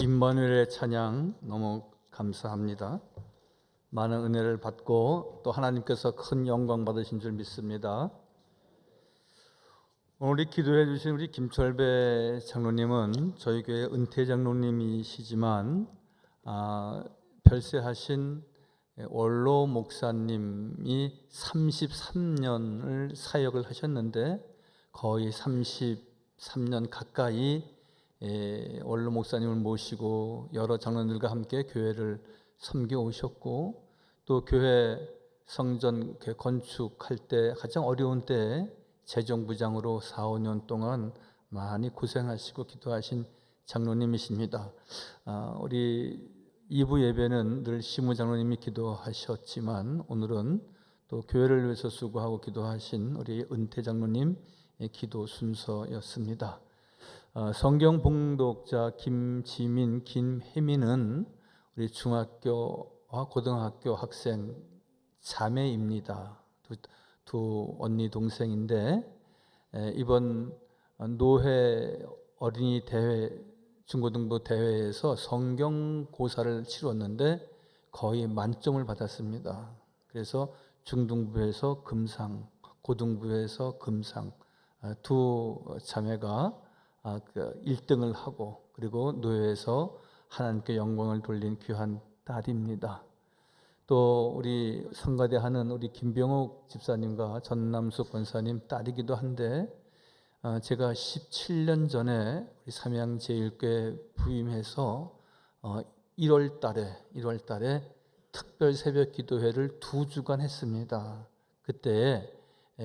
임마누엘의 찬양 너무 감사합니다. 많은 은혜를 받고 또 하나님께서 큰 영광 받으신 줄 믿습니다. 오늘 우리 기도해 주신 우리 김철배 장로님은 저희 교회 은퇴 장로님이시지만 별세하신 원로 목사님이 33년을 사역을 하셨는데 거의 33년 가까이 원로 목사님을 모시고 여러 장로님들과 함께 교회를 섬겨 오셨고, 또 교회 성전 건축할 때 가장 어려운 때에 재정부장으로 4, 5년 동안 많이 고생하시고 기도하신 장로님이십니다. 우리 2부 예배는 늘 시무 장로님이 기도하셨지만 오늘은 또 교회를 위해서 수고하고 기도하신 우리 은퇴 장로님의 기도 순서였습니다. 성경 봉독자 김지민, 김혜민은 우리 중학교와 고등학교 학생 자매입니다. 두 언니 동생인데 이번 노회 어린이 대회, 중고등부 대회에서 성경 고사를 치렀는데 거의 만점을 받았습니다. 그래서 중등부에서 금상, 고등부에서 금상, 두 자매가 1등을 하고 그리고 노회에서 하나님께 영광을 돌린 귀한 딸입니다. 또 우리 성가대 하는 우리 김병옥 집사님과 전남숙 권사님 딸이기도 한데 제가 17년 전에 우리 삼양제일교회 부임해서 1월 달에 특별 새벽 기도회를 2주간 했습니다. 그때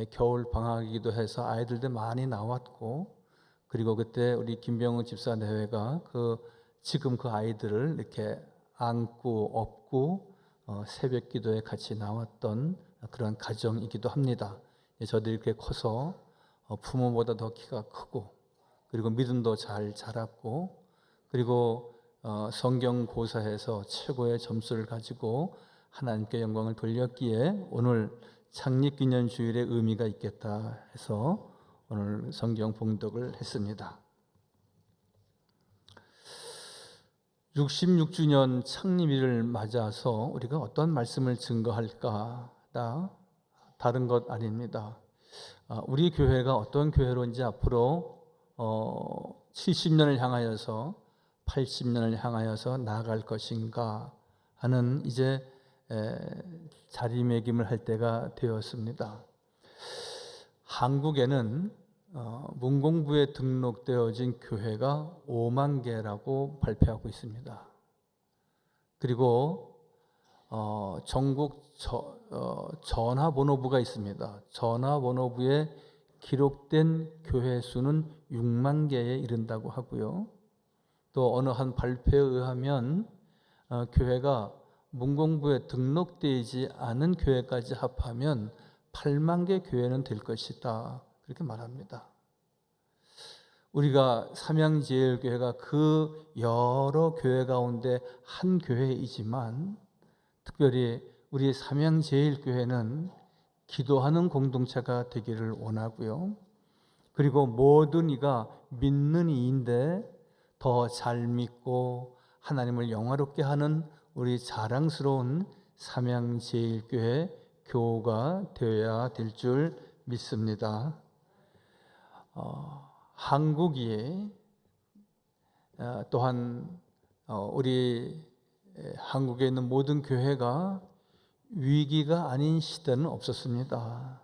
겨울 방학이기도 해서 아이들도 많이 나왔고, 그리고 그때 우리 김병욱 집사 내외가 지금 그 아이들을 이렇게 안고 업고 새벽 기도에 같이 나왔던 그런 가정이기도 합니다. 저도 이렇게 커서 부모보다 더 키가 크고, 그리고 믿음도 잘 자랐고, 그리고 성경 고사에서 최고의 점수를 가지고 하나님께 영광을 돌렸기에 오늘 창립기념주일의 의미가 있겠다 해서 오늘 성경 봉독을 했습니다. 66주년 창립일을 맞아서 우리가 어떤 말씀을 증거할까? 다른 것 아닙니다. 우리 교회가 어떤 교회로인지 앞으로 70년을 향하여서 80년을 향하여서 나아갈 것인가 하는 이제 자리매김을 할 때가 되었습니다. 한국에는 문공부에 등록되어진 교회가 5만 개라고 발표하고 있습니다. 그리고 전국 전화번호부가 있습니다. 전화번호부에 기록된 교회 수는 6만 개에 이른다고 하고요. 또 어느 한 발표에 의하면 교회가 문공부에 등록되지 않은 교회까지 합하면 8만 개 교회는 될 것이다, 그렇게 말합니다. 우리가 삼양제일교회가 그 여러 교회 가운데 한 교회이지만 특별히 우리 삼양제일교회는 기도하는 공동체가 되기를 원하고요. 그리고 모든 이가 믿는 이인데 더 잘 믿고 하나님을 영화롭게 하는 우리 자랑스러운 삼양제일교회 교우가 되어야 될 줄 믿습니다. 한국이 또한 우리 한국에 있는 모든 교회가 위기가 아닌 시대는 없었습니다.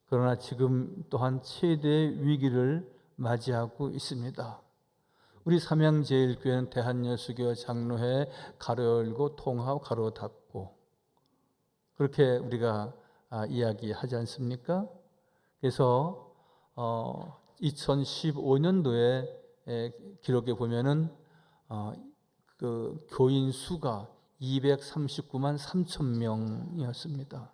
그러나 지금 또한 최대의 위기를 맞이하고 있습니다. 우리 삼양제일교회는 대한여수교 장로회 가로 열고 통하고 가로 닫고 그렇게 우리가 이야기하지 않습니까? 그래서 2015년도에 기록에 보면은 그 교인 수가 239만 3천 명이었습니다.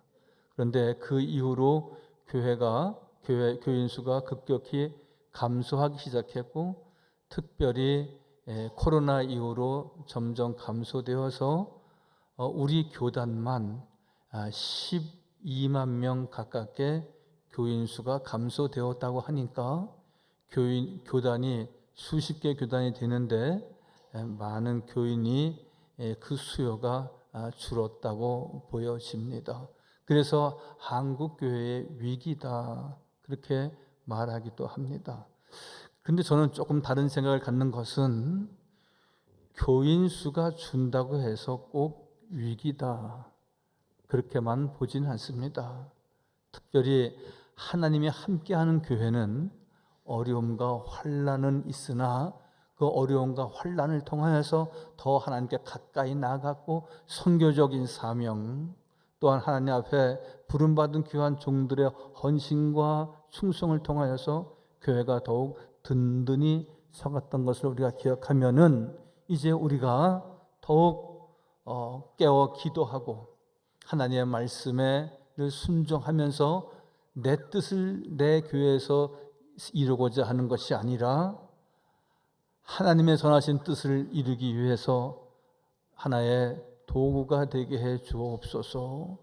그런데 그 이후로 교인 수가 급격히 감소하기 시작했고, 특별히 코로나 이후로 점점 감소되어서 우리 교단만 12만 명 가깝게 교인 수가 감소되었다고 하니까 교단이 수십 개 교단이 되는데 많은 교인이 그 수요가 줄었다고 보여집니다. 그래서 한국 교회의 위기다 그렇게 말하기도 합니다. 그런데 저는 조금 다른 생각을 갖는 것은 교인 수가 준다고 해서 꼭 위기다 그렇게만 보진 않습니다. 특별히 하나님이 함께하는 교회는 어려움과 환난은 있으나 그 어려움과 환난을 통하여서 더 하나님께 가까이 나아갔고 선교적인 사명 또한 하나님 앞에 부름받은 귀한 종들의 헌신과 충성을 통하여서 교회가 더욱 든든히 서갔던 것을 우리가 기억하면은 이제 우리가 더욱 깨어 기도하고 하나님의 말씀에 순종하면서 내 뜻을 내 교회에서 이루고자 하는 것이 아니라 하나님의 전하신 뜻을 이루기 위해서 하나의 도구가 되게 해 주옵소서.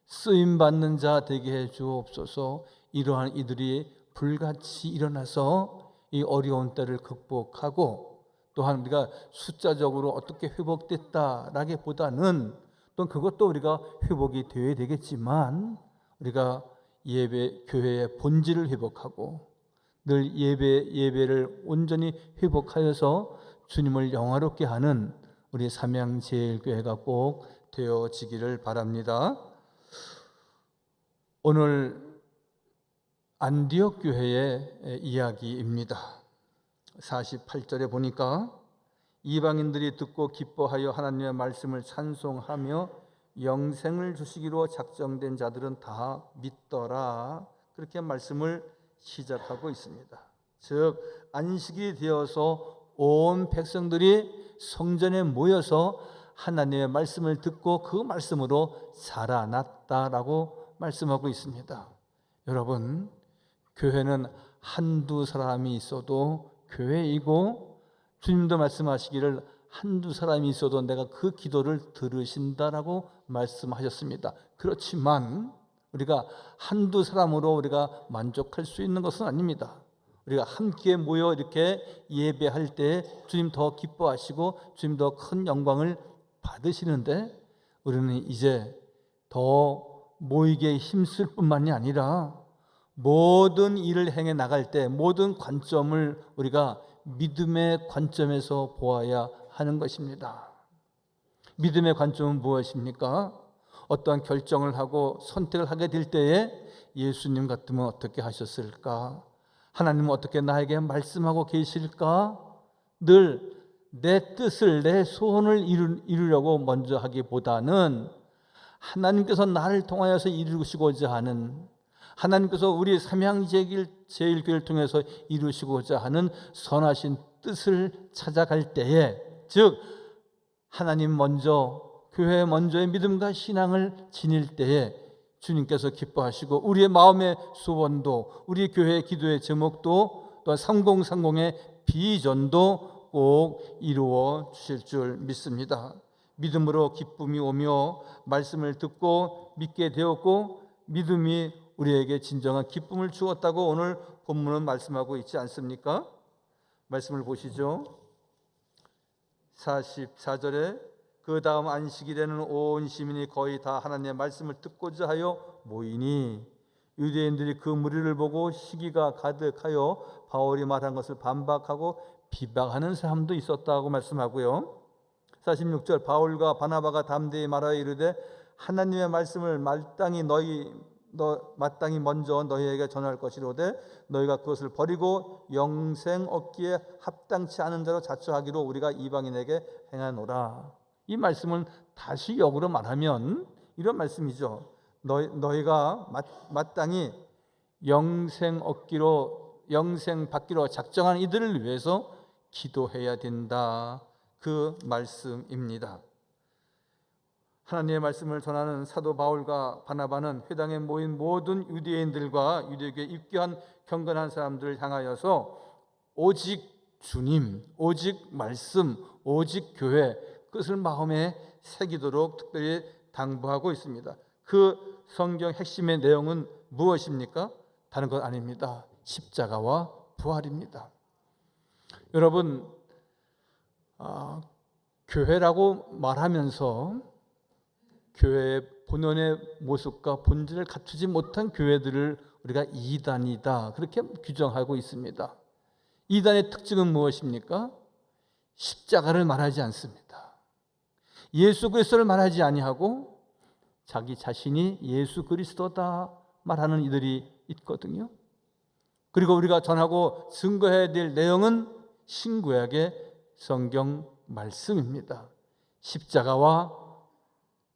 쓰임받는 자 되게 해 주옵소서. 이러한 이들이 불같이 일어나서 이 어려운 때를 극복하고 또한 우리가 숫자적으로 어떻게 회복됐다라기보다는 또 그것도 우리가 회복이 되어야 되겠지만 우리가 교회의 본질을 회복하고 늘 예배를 온전히 회복하여서 주님을 영화롭게 하는 우리 삼양제일교회가 꼭 되어지기를 바랍니다. 오늘 안디옥 교회의 이야기입니다. 48절에 보니까 이방인들이 듣고 기뻐하여 하나님의 말씀을 찬송하며 영생을 주시기로 작정된 자들은 다 믿더라. 그렇게 말씀을 시작하고 있습니다. 즉 안식이 되어서 온 백성들이 성전에 모여서 하나님의 말씀을 듣고 그 말씀으로 살아났다라고 말씀하고 있습니다. 여러분, 교회는 한두 사람이 있어도 교회이고 주님도 말씀하시기를 한두 사람이 있어도 내가 그 기도를 들으신다라고 말씀하셨습니다. 그렇지만 우리가 한두 사람으로 우리가 만족할 수 있는 것은 아닙니다. 우리가 함께 모여 이렇게 예배할 때 주님 더 기뻐하시고 주님 더 큰 영광을 받으시는데 우리는 이제 더 모이게 힘쓸 뿐만이 아니라 모든 일을 행해 나갈 때 모든 관점을 우리가 믿음의 관점에서 보아야 하는 것입니다. 믿음의 관점은 무엇입니까? 어떠한 결정을 하고 선택을 하게 될 때에 예수님 같으면 어떻게 하셨을까? 하나님은 어떻게 나에게 말씀하고 계실까? 늘 내 뜻을 내 소원을 이루려고 먼저 하기보다는 하나님께서 나를 통하여서 이루시고자 하는 하나님께서 우리 삼양제일교회를 통해서 이루시고자 하는 선하신 뜻을 찾아갈 때에 즉 하나님 먼저 교회 먼저의 믿음과 신앙을 지닐 때에 주님께서 기뻐하시고 우리의 마음의 소원도 우리 교회의 기도의 제목도 또 3030의 비전도 꼭 이루어 주실 줄 믿습니다. 믿음으로 기쁨이 오며 말씀을 듣고 믿게 되었고 믿음이 우리에게 진정한 기쁨을 주었다고 오늘 본문은 말씀하고 있지 않습니까? 말씀을 보시죠. 44절에 그 다음 안식일에는 온 시민이 거의 다 하나님의 말씀을 듣고자 하여 모이니 유대인들이 그 무리를 보고 시기가 가득하여 바울이 말한 것을 반박하고 비방하는 사람도 있었다고 말씀하고요. 46절 바울과 바나바가 담대히 말하여 이르되 하나님의 말씀을 마땅히 먼저 너희에게 전할 것이로되 너희가 그것을 버리고 영생 얻기에 합당치 않은 자로 자처하기로 우리가 이방인에게 행하노라. 이 말씀을 다시 역으로 말하면 이런 말씀이죠. 너희가 마땅히 영생 받기로 작정한 이들을 위해서 기도해야 된다. 그 말씀입니다. 하나님의 말씀을 전하는 사도 바울과 바나바는 회당에 모인 모든 유대인들과 유대교에 입교한 경건한 사람들을 향하여서 오직 주님, 오직 말씀, 오직 교회 그것을 마음에 새기도록 특별히 당부하고 있습니다. 그 성경 핵심의 내용은 무엇입니까? 다른 것 아닙니다. 십자가와 부활입니다. 여러분 교회라고 말하면서 교회의 본연의 모습과 본질을 갖추지 못한 교회들을 우리가 이단이다 그렇게 규정하고 있습니다. 이단의 특징은 무엇입니까? 십자가를 말하지 않습니다. 예수 그리스도를 말하지 아니하고 자기 자신이 예수 그리스도다 말하는 이들이 있거든요. 그리고 우리가 전하고 증거해야 될 내용은 신구약의 성경 말씀입니다. 십자가와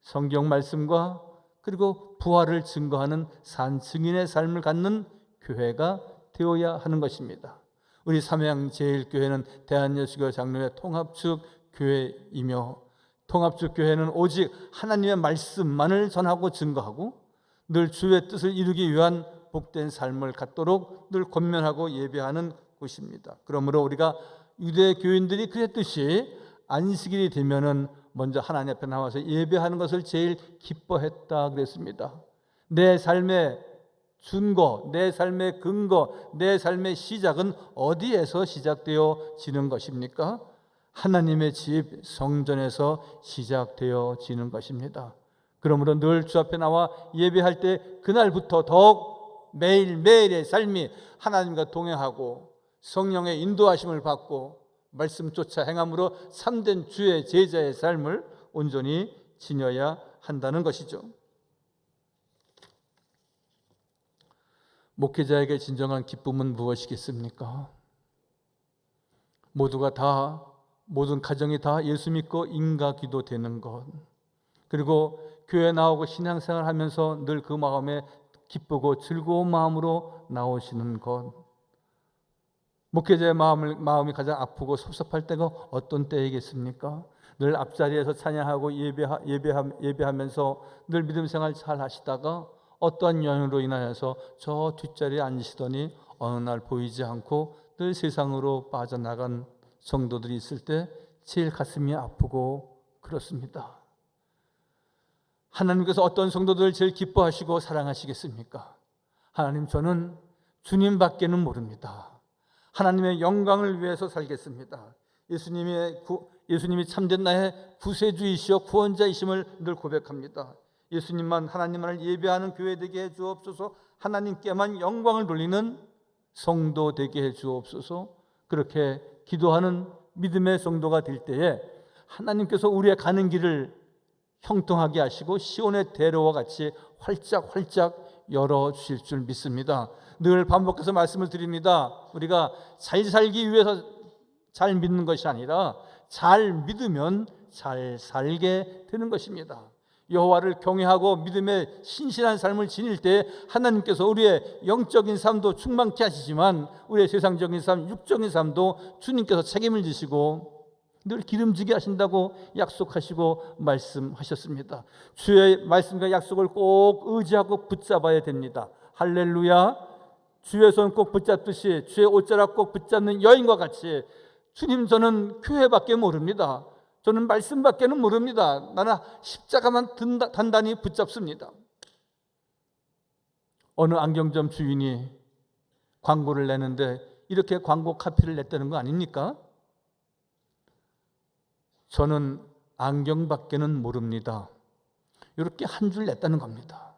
성경 말씀과 그리고 부활을 증거하는 산 증인의 삶을 갖는 교회가 되어야 하는 것입니다. 우리 삼양제일교회는 대한예수교 장로회 통합축 교회이며 통합축 교회는 오직 하나님의 말씀만을 전하고 증거하고 늘 주의 뜻을 이루기 위한 복된 삶을 갖도록 늘 권면하고 예배하는 곳입니다. 그러므로 우리가 유대 교인들이 그랬듯이 안식일이 되면은 먼저 하나님 앞에 나와서 예배하는 것을 제일 기뻐했다 그랬습니다. 내 삶의 준거, 내 삶의 근거, 내 삶의 시작은 어디에서 시작되어지는 것입니까? 하나님의 집 성전에서 시작되어지는 것입니다. 그러므로 늘 주 앞에 나와 예배할 때 그날부터 더욱 매일매일의 삶이 하나님과 동행하고 성령의 인도하심을 받고 말씀 쫓아 행함으로 참된 주의 제자의 삶을 온전히 지녀야 한다는 것이죠. 목회자에게 진정한 기쁨은 무엇이겠습니까? 모든 가정이 다 예수 믿고 인가 기도 되는 것, 그리고 교회 나오고 신앙생활 하면서 늘 그 마음에 기쁘고 즐거운 마음으로 나오시는 것. 목회자의 마음이 가장 아프고 섭섭할 때가 어떤 때이겠습니까? 늘 앞자리에서 찬양하고 예배하면서 늘 믿음 생활 잘 하시다가 어떠한 연유로 인하여서 저 뒷자리에 앉으시더니 어느 날 보이지 않고 늘 세상으로 빠져나간 성도들이 있을 때 제일 가슴이 아프고 그렇습니다. 하나님께서 어떤 성도들을 제일 기뻐하시고 사랑하시겠습니까? 하나님, 저는 주님밖에는 모릅니다. 하나님의 영광을 위해서 살겠습니다. 예수님이 참된 나의 구세주이시여 구원자이심을 늘 고백합니다. 예수님만 하나님만을 예배하는 교회 되게 해 주옵소서. 하나님께만 영광을 돌리는 성도 되게 해 주옵소서. 그렇게 기도하는 믿음의 성도가 될 때에 하나님께서 우리의 가는 길을 형통하게 하시고 시온의 대로와 같이 활짝활짝 열어주실 줄 믿습니다. 늘 반복해서 말씀을 드립니다. 우리가 잘 살기 위해서 잘 믿는 것이 아니라 잘 믿으면 잘 살게 되는 것입니다. 여호와를 경외하고 믿음의 신실한 삶을 지닐 때 하나님께서 우리의 영적인 삶도 충만케 하시지만 우리의 세상적인 삶, 육적인 삶도 주님께서 책임을 지시고 늘 기름지게 하신다고 약속하시고 말씀하셨습니다. 주의 말씀과 약속을 꼭 의지하고 붙잡아야 됩니다. 할렐루야. 주의 손 꼭 붙잡듯이 주의 옷자락 꼭 붙잡는 여인과 같이 주님, 저는 교회밖에 모릅니다. 저는 말씀밖에는 모릅니다. 나는 십자가만 단단히 붙잡습니다. 어느 안경점 주인이 광고를 내는데 이렇게 광고 카피를 냈다는 거 아닙니까? 저는 안경밖에는 모릅니다. 이렇게 한 줄 냈다는 겁니다.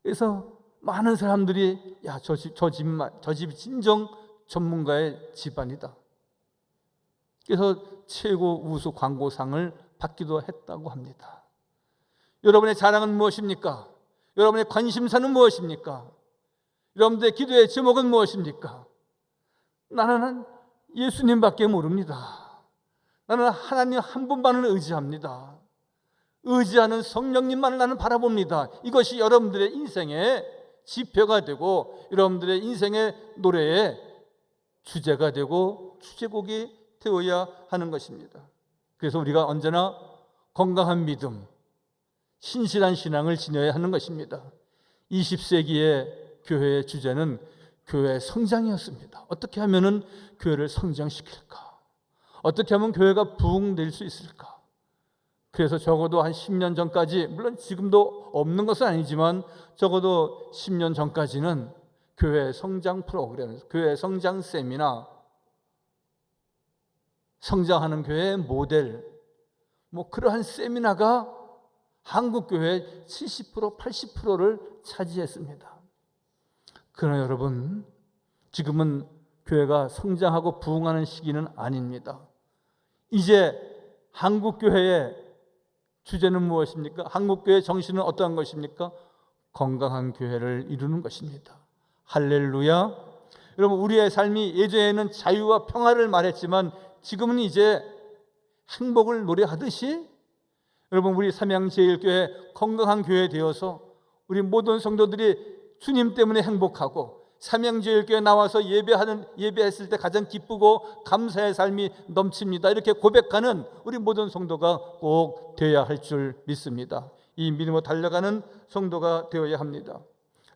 그래서 많은 사람들이 저 집 진정 전문가의 집안이다. 그래서 최고 우수 광고상을 받기도 했다고 합니다. 여러분의 자랑은 무엇입니까? 여러분의 관심사는 무엇입니까? 여러분들의 기도의 제목은 무엇입니까? 나는 예수님밖에 모릅니다. 나는 하나님 한 분만을 의지합니다. 의지하는 성령님만을 나는 바라봅니다. 이것이 여러분들의 인생의 지표가 되고 여러분들의 인생의 노래의 주제가 되고 주제곡이 되어야 하는 것입니다. 그래서 우리가 언제나 건강한 믿음, 신실한 신앙을 지녀야 하는 것입니다. 20세기의 교회의 주제는 교회의 성장이었습니다. 어떻게 하면 교회를 성장시킬까? 어떻게 하면 교회가 부흥될 수 있을까? 그래서 적어도 한 10년 전까지, 물론 지금도 없는 것은 아니지만 적어도 10년 전까지는 교회 성장 프로그램, 교회 성장 세미나, 성장하는 교회의 모델, 그러한 세미나가 한국 교회의 70%, 80%를 차지했습니다. 그러나 여러분, 지금은 교회가 성장하고 부흥하는 시기는 아닙니다. 이제 한국 교회의 주제는 무엇입니까? 한국 교회의 정신은 어떠한 것입니까? 건강한 교회를 이루는 것입니다. 할렐루야. 여러분, 우리의 삶이 예전에는 자유와 평화를 말했지만 지금은 이제 행복을 노래하듯이, 여러분, 우리 삼양제일교회 건강한 교회 되어서 우리 모든 성도들이 주님 때문에 행복하고, 삼양제일교회 나와서 예배했을 때 가장 기쁘고 감사의 삶이 넘칩니다, 이렇게 고백하는 우리 모든 성도가 꼭 되어야 할 줄 믿습니다. 이 믿음으로 달려가는 성도가 되어야 합니다.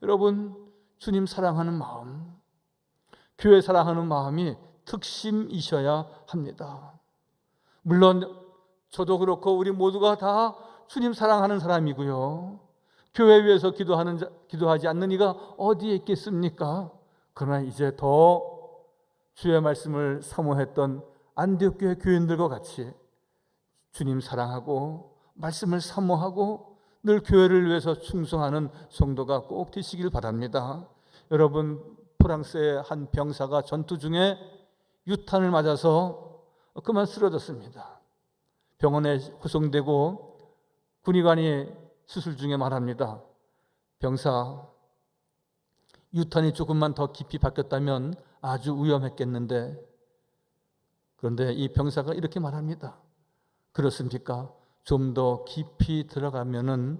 여러분, 주님 사랑하는 마음, 교회 사랑하는 마음이 특심이셔야 합니다. 물론 저도 그렇고 우리 모두가 다 주님 사랑하는 사람이고요, 교회 위해서 기도하지 않는 이가 어디에 있겠습니까? 그러나 이제 더 주의 말씀을 사모했던 안디옥 교회 교인들과 같이 주님 사랑하고 말씀을 사모하고 늘 교회를 위해서 충성하는 성도가 꼭 되시길 바랍니다. 여러분, 프랑스의 한 병사가 전투 중에 유탄을 맞아서 그만 쓰러졌습니다. 병원에 후송되고 군의관이 수술 중에 말합니다. 병사, 유탄이 조금만 더 깊이 박혔다면 아주 위험했겠는데. 그런데 이 병사가 이렇게 말합니다. 그렇습니까? 좀 더 깊이 들어가면은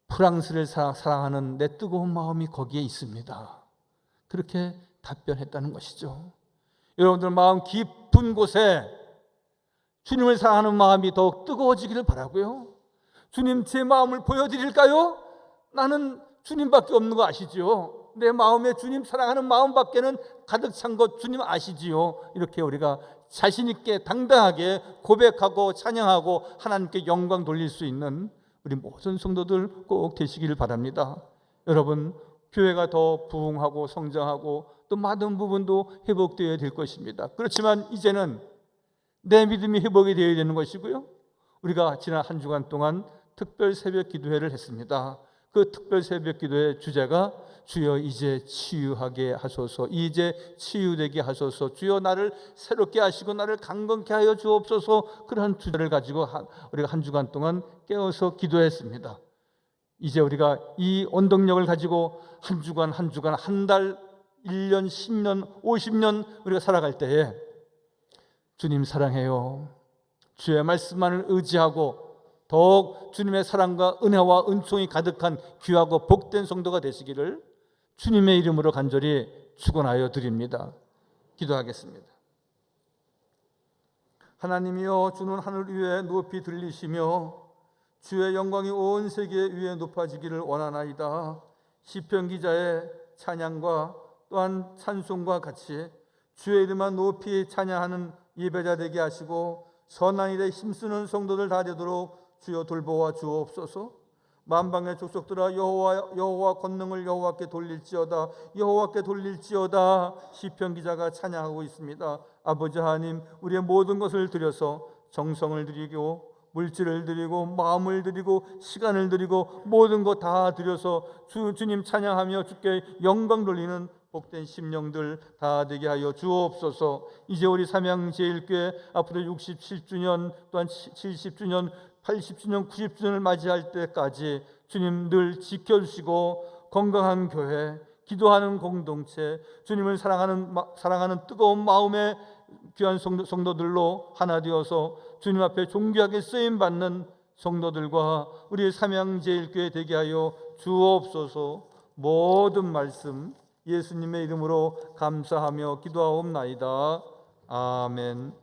프랑스를 사랑하는 내 뜨거운 마음이 거기에 있습니다. 그렇게 답변했다는 것이죠. 여러분들 마음 깊은 곳에 주님을 사랑하는 마음이 더욱 뜨거워지기를 바라고요. 주님, 제 마음을 보여드릴까요? 나는 주님밖에 없는 거 아시지요? 내 마음에 주님 사랑하는 마음밖에는 가득 찬 것 주님 아시지요? 이렇게 우리가 자신 있게 당당하게 고백하고 찬양하고 하나님께 영광 돌릴 수 있는 우리 모든 성도들 꼭 되시기를 바랍니다. 여러분, 교회가 더 부흥하고 성장하고 또 많은 부분도 회복되어야 될 것입니다. 그렇지만 이제는 내 믿음이 회복이 되어야 되는 것이고요, 우리가 지난 한 주간 동안 특별 새벽 기도회를 했습니다. 그 특별 새벽 기도의 주제가 주여 이제 치유하게 하소서, 이제 치유되게 하소서, 주여 나를 새롭게 하시고 나를 강건케 하여 주옵소서, 그런 주제를 가지고 우리가 한 주간 동안 깨어서 기도했습니다. 이제 우리가 이 원동력을 가지고 한 주간 한 주간, 한 달, 1년, 10년, 50년 우리가 살아갈 때에 주님 사랑해요, 주의 말씀만을 의지하고 더욱 주님의 사랑과 은혜와 은총이 가득한 귀하고 복된 성도가 되시기를 주님의 이름으로 간절히 축원하여 드립니다. 기도하겠습니다. 하나님이여, 주는 하늘 위에 높이 들리시며 주의 영광이 온 세계 위에 높아지기를 원하나이다. 시편 기자의 찬양과 또한 찬송과 같이 주의 이름만 높이 찬양하는 예배자 되게 하시고 선한 일에 힘쓰는 성도들 다 되도록 주여 돌보아 주옵소서. 만방의 족속들아, 여호와 권능을 여호와께 돌릴지어다, 여호와께 돌릴지어다. 시편 기자가 찬양하고 있습니다. 아버지 하나님, 우리의 모든 것을 드려서 정성을 드리고 물질을 드리고 마음을 드리고 시간을 드리고 모든 것 다 드려서 주님 찬양하며 주께 영광 돌리는 복된 심령들 다 되게 하여 주옵소서. 이제 우리 삼양제일교회 앞으로 67주년 또한 70주년 80주년 90주년을 맞이할 때까지 주님 늘 지켜주시고 건강한 교회, 기도하는 공동체, 주님을 사랑하는 뜨거운 마음의 귀한 성도들로 하나 되어서 주님 앞에 존귀하게 쓰임받는 성도들과 우리 삼양제일교회 되게 하여 주옵소서. 모든 말씀 예수님의 이름으로 감사하며 기도하옵나이다. 아멘.